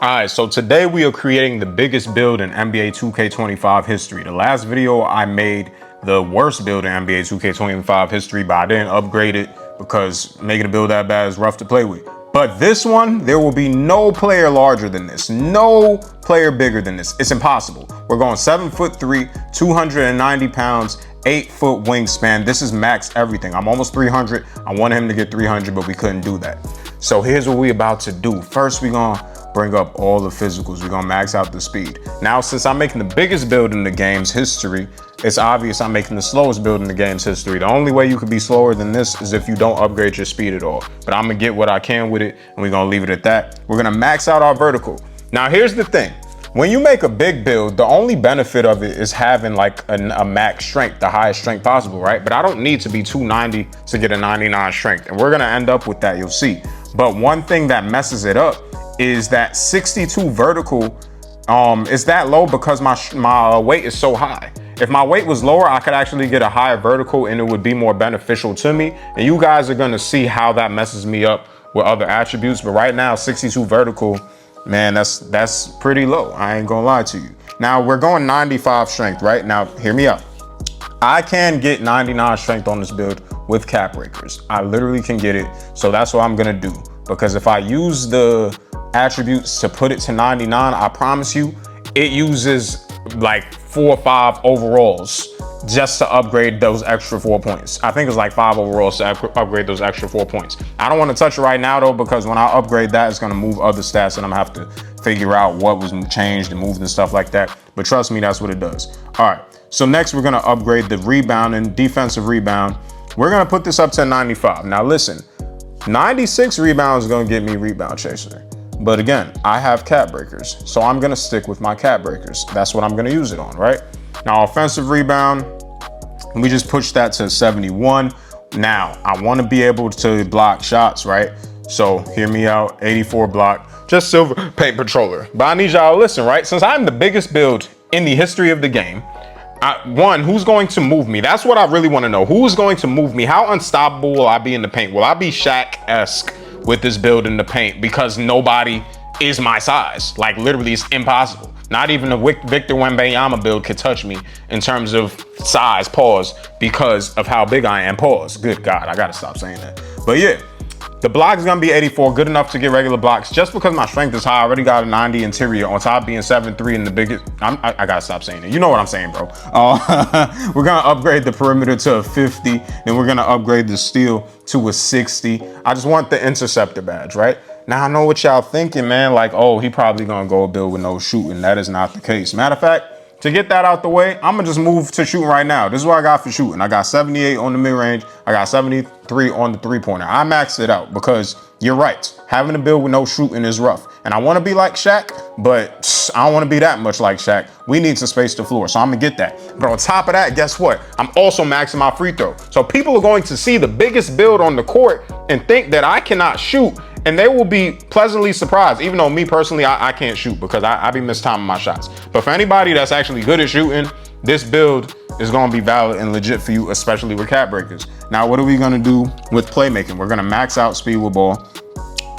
All right, so today we are creating the biggest build in NBA 2K25 history. The last video I made the worst build in NBA 2K25 history, but I didn't upgrade it because making a build that bad is rough to play with. But this one, there will be no player larger than this, no player bigger than this. It's impossible. We're going 7'3", 290 pounds, 8-foot wingspan. This is max everything. I'm almost 300. I wanted him to get 300, but we couldn't do that. So here's what we about to do. First, we're gonna bring up all the physicals. We're gonna max out the speed. Now, since I'm making the biggest build in the game's history, it's obvious I'm making the slowest build in the game's history. The only way you could be slower than this is if you don't upgrade your speed at all. But I'm gonna get what I can with it, and we're gonna leave it at that. We're gonna max out our vertical. Now, here's the thing. When you make a big build, the only benefit of it is having like a max strength, the highest strength possible, right? But I don't need to be 290 to get a 99 strength, and we're gonna end up with that, you'll see. But one thing that messes it up is that 62 vertical is that low because my weight is so high. If my weight was lower, I could actually get a higher vertical and it would be more beneficial to me. And you guys are gonna see how that messes me up with other attributes. But right now, 62 vertical, man, that's pretty low. I ain't gonna lie to you. Now we're going 95 strength, right? Now, hear me out. I can get 99 strength on this build with cap breakers. I literally can get it. So that's what I'm gonna do. Because if I use the attributes to put it to 99, I promise you, it uses like 4 or 5 overalls just to upgrade those extra 4 points. I think it's like 5 overalls to upgrade those extra 4 points. I don't want to touch it right now though, because when I upgrade that, it's gonna move other stats and I'm gonna have to figure out what was changed and moved and stuff like that. But trust me, that's what it does. All right, so next we're gonna upgrade the rebound and defensive rebound. We're gonna put this up to 95. Now listen, 96 rebounds is gonna get me rebound chaser. But again, I have cap breakers, so I'm gonna stick with my cap breakers. That's what I'm gonna use it on, right? Now, offensive rebound, we just push that to 71. Now, I wanna be able to block shots, right? So hear me out, 84 block, just silver paint patroller. But I need y'all to listen, right? Since I'm the biggest build in the history of the game, one, who's going to move me? That's what I really wanna know. Who is going to move me? How unstoppable will I be in the paint? Will I be Shaq-esque with this build in the paint because nobody is my size? Like literally it's impossible. Not even a Victor Wembanyama build could touch me in terms of size, pause, because of how big I am, pause. Good God, I gotta stop saying that. But yeah, the block is gonna be 84, good enough to get regular blocks. Just because my strength is high, I already got a 90 interior on top of being 7'3" and the biggest, I gotta stop saying it. You know what I'm saying, bro. We're gonna upgrade the perimeter to a 50, then we're gonna upgrade the steal to a 60. I just want the interceptor badge, right? Now I know what y'all thinking, man, like, oh, he probably gonna go a build with no shooting. That is not the case. Matter of fact, to get that out the way, I'm gonna just move to shooting right now. This is what I got for shooting. I got 78 on the mid-range. I got 73 on the three-pointer. I maxed it out because you're right. Having a build with no shooting is rough. And I wanna be like Shaq, but I don't wanna be that much like Shaq. We need to space the floor, so I'm gonna get that. But on top of that, guess what? I'm also maxing my free throw. So people are going to see the biggest build on the court and think that I cannot shoot, and they will be pleasantly surprised, even though me personally, I can't shoot because I be mistiming my shots. But for anybody that's actually good at shooting, this build is gonna be valid and legit for you, especially with cap breakers. Now, what are we gonna do with playmaking? We're gonna max out speed with ball,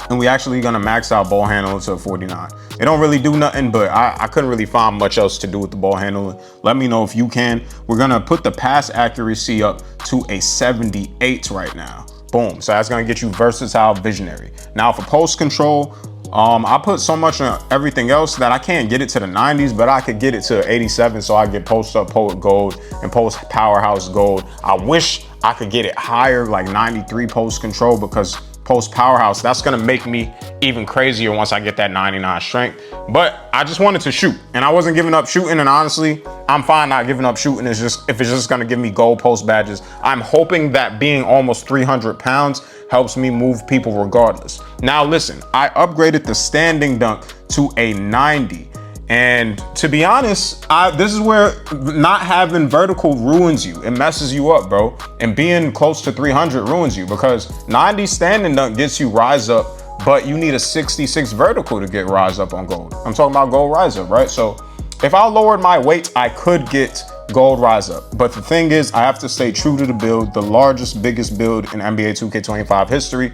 and we actually gonna max out ball handling to 49. It don't really do nothing, but I couldn't really find much else to do with the ball handling. Let me know if you can. We're gonna put the pass accuracy up to a 78 right now. Boom, so that's gonna get you versatile visionary. Now for post control, I put so much on everything else that I can't get it to the 90s, but I could get it to 87, so I get post up poet gold and post powerhouse gold. I wish I could get it higher, like 93 post control, because post powerhouse, that's gonna make me even crazier once I get that 99 strength. But I just wanted to shoot, and I wasn't giving up shooting, and honestly, I'm fine not giving up shooting. It's just, if it's just gonna give me gold post badges, I'm hoping that being almost 300 pounds helps me move people regardless. Now listen, I upgraded the standing dunk to a 90. And to be honest, this is where not having vertical ruins you. It messes you up, bro. And being close to 300 ruins you, because 90 standing dunk gets you rise up, but you need a 66 vertical to get rise up on gold. I'm talking about gold rise up, right? So if I lowered my weight, I could get gold rise up. But the thing is, I have to stay true to the build, the largest, biggest build in NBA 2K25 history.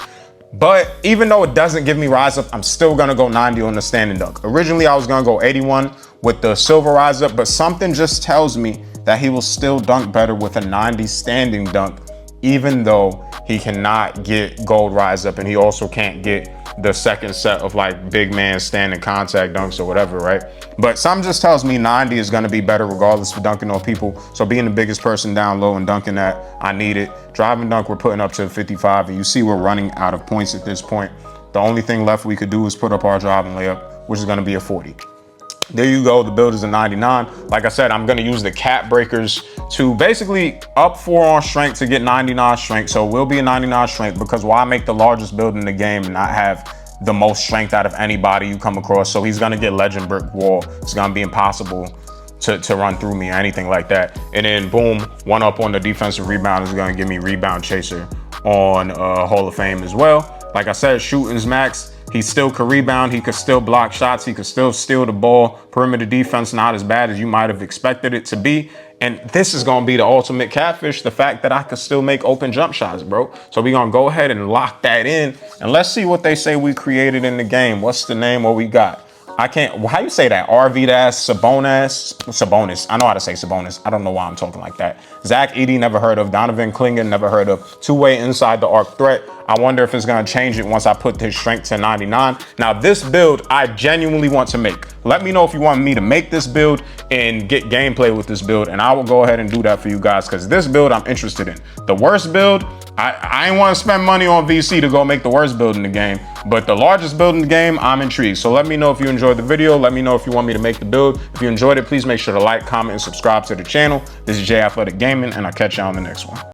But even though it doesn't give me rise up, I'm still gonna go 90 on the standing dunk. Originally, I was gonna go 81 with the silver rise up, but something just tells me that he will still dunk better with a 90 standing dunk, even though he cannot get gold rise up and he also can't get the second set of like big man standing contact dunks or whatever, right? But something just tells me 90 is gonna be better regardless of dunking on people. So being the biggest person down low and dunking that, I need it. Driving dunk, we're putting up to 55, and you see we're running out of points at this point. The only thing left we could do is put up our driving layup, which is gonna be a 40. There you go, the build is a 99. Like I said, I'm gonna use the cap breakers to basically up 4 on strength to get 99 strength. So it will be a 99 strength, because why make the largest build in the game and not have the most strength out of anybody you come across? So he's gonna get legend brick wall. It's gonna be impossible to run through me or anything like that. And then boom, 1 up on the defensive rebound is gonna give me rebound chaser on Hall of Fame as well. Like I said, shooting's max. He still could rebound, he could still block shots, he could still steal the ball. Perimeter defense, not as bad as you might have expected it to be. And this is gonna be the ultimate catfish, the fact that I could still make open jump shots, bro. So we're gonna go ahead and lock that in, and let's see what they say we created in the game. What's the name, what we got? I can't, how you say that? RV-ass, Sabonis. I know how to say Sabonis. I don't know why I'm talking like that. Zach Edey, never heard of. Donovan Clingan, never heard of. Two-way inside the arc threat. I wonder if it's gonna change it once I put his strength to 99. Now this build, I genuinely want to make. Let me know if you want me to make this build and get gameplay with this build, and I will go ahead and do that for you guys, because this build I'm interested in. The worst build, I ain't want to spend money on VC to go make the worst build in the game, but the largest build in the game, I'm intrigued. So let me know if you enjoyed the video. Let me know if you want me to make the build. If you enjoyed it, please make sure to like, comment, and subscribe to the channel. This is J Athletic Gaming, and I'll catch you on the next one.